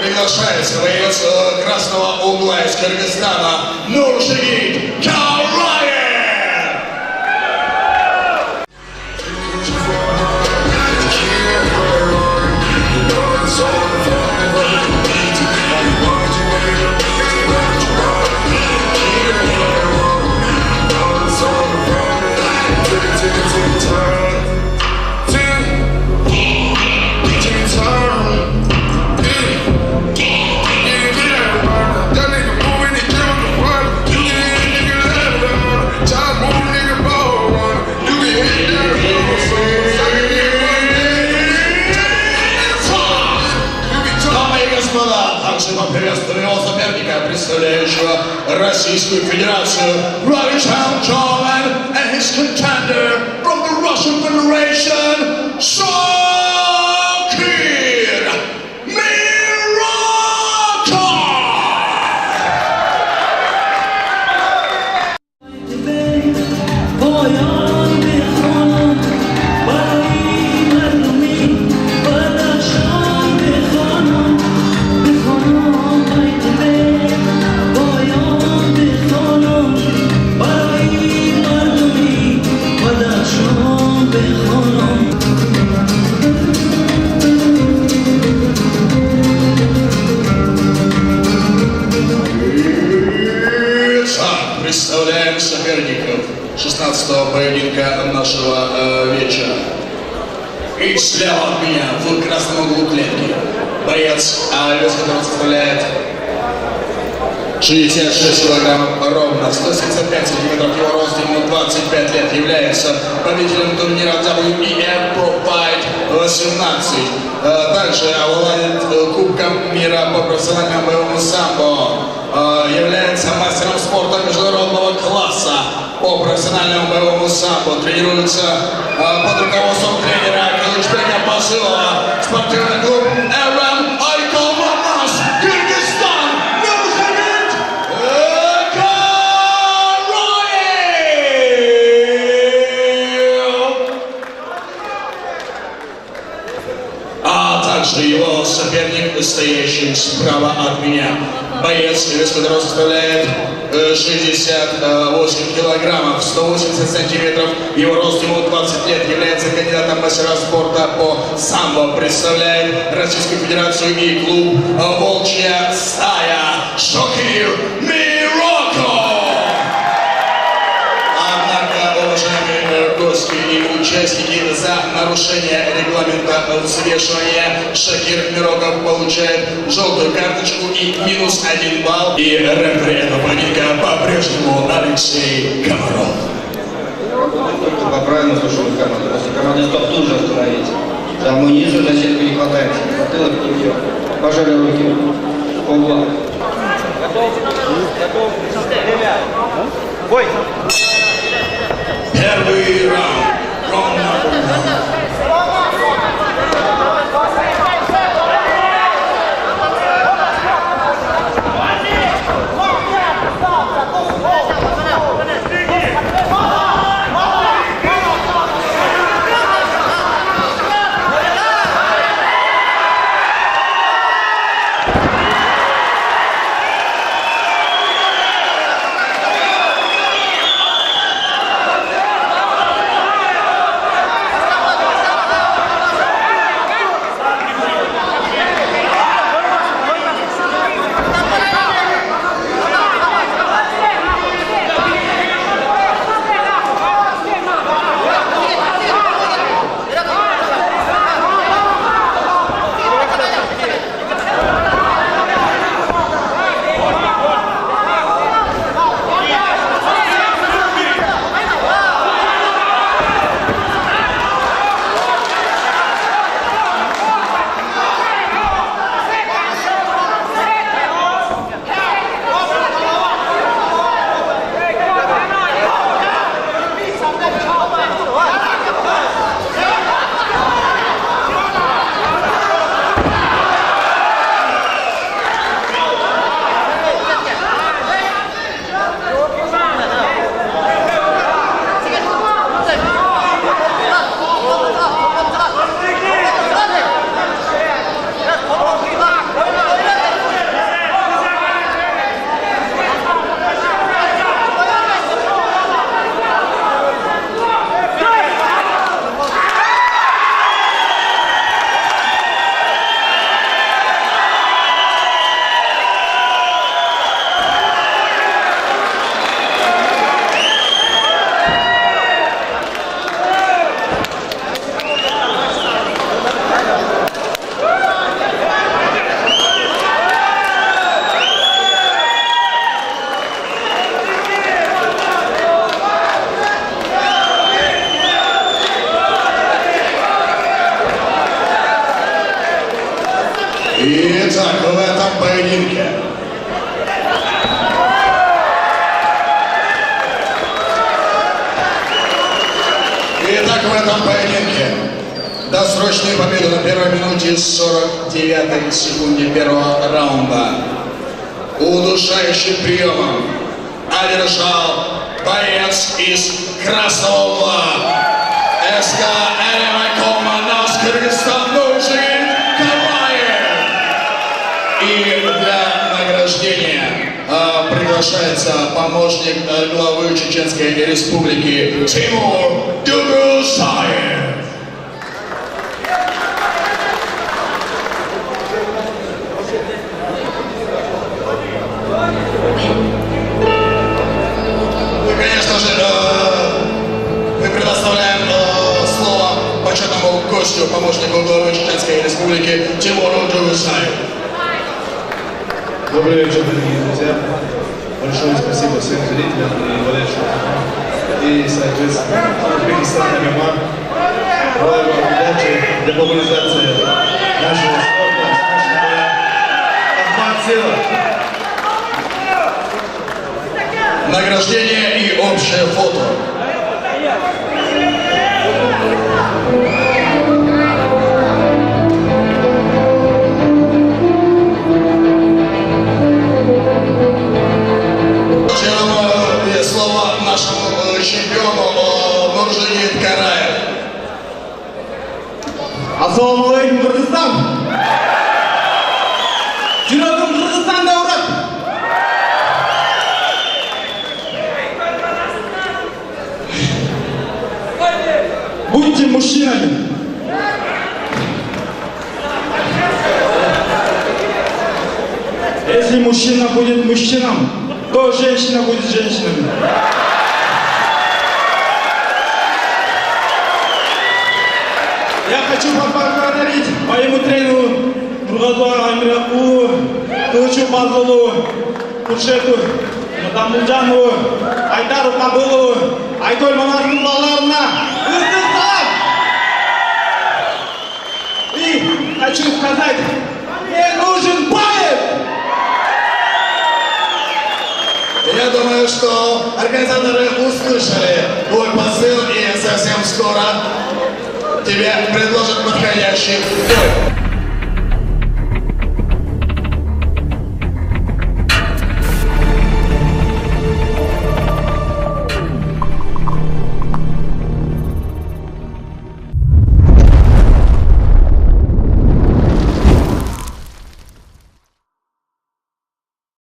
Приглашается боец красного угла из Кыргызстана Нуршигит Каурае. Поприветствуем его соперника, представляющего Российскую Федерацию, Ravichan Chovan, and his contender from the Russian Federation, Shakir Представляем соперников 16-го поединка нашего вечера. И слева от меня, в красном углу клетки, боец, вес которого составляет 66 килограммов ровно, 175 сантиметров его рост, ему 25 лет, является победителем турнира WEF Pro Fight 18. Также обладает Кубком мира по профессиональному боевому самбо, является мастером спорта международного класса по профессиональному боевому самбо, тренируется под руководством тренера Кылычбека Басылова, спортивный клуб РМ Айкал Манас, Кыргызстан, Нуршигит Каурае. А также его соперник, стоящий справа от меня. Боец, вес которого составляет 68 килограммов, 180 сантиметров, его рост, ему 20 лет, является кандидатом мастера спорта по самбо, представляет Российскую Федерацию и клуб «Волчья стая» Шакир Мироко. Однако, уважаемые гости и участники, за нарушение регламента взвешивания Шакир Мироко получает желтую карточку и -1 балл. И рефери этого поединка по-прежнему Алексей Комаров. По правильно слушаю команду. После команды стоп тут же остановить. Самую низу за сетку не хватает. Затылок не бьет. Пожали руки. По углам. Готов? Готов? Время. Бой! Первый раунд. Итак, в этом поединке досрочную победу на первой минуте 49 секунде первого раунда удушающим приемом одержал боец из красного угла СК Командос Кыргызстан Нуржигит Кабаев. И для награждения приглашается помощник главы Чеченской Республики Тимур Дугусаев. И, конечно же, мы предоставляем слово почетному гостю, помощнику главы Чеченской Республики Тимуру Дугусаеву. Добрый вечер, дорогие друзья. Большое спасибо всем зрителям и болельщикам. И, соответственно, Узбекистан ММА. Желаю вам удачи для популяризации нашего спорта, нашего боя. Ахмат Сила. Награждение и общее фото. Слово нашему чемпиону Нуржигит Караев. Ассаламу алейкум, Кыргызстан! Жүрегім Кыргызстанда урат! Будьте мужчинами! Если мужчина будет мужчином, то женщина будет женщиной. Я хочу поблагодарить моему тренеру Нургазу Амираку, Кылычу Базылу, Куршету Мутамулжану, Айдару Кабылу, Айтоль Манастың балаларына ыстық салам! И хочу сказать, мне нужен Баев! Я думаю, что организаторы услышали твой посыл и совсем скоро тебе предложат подходящий бой.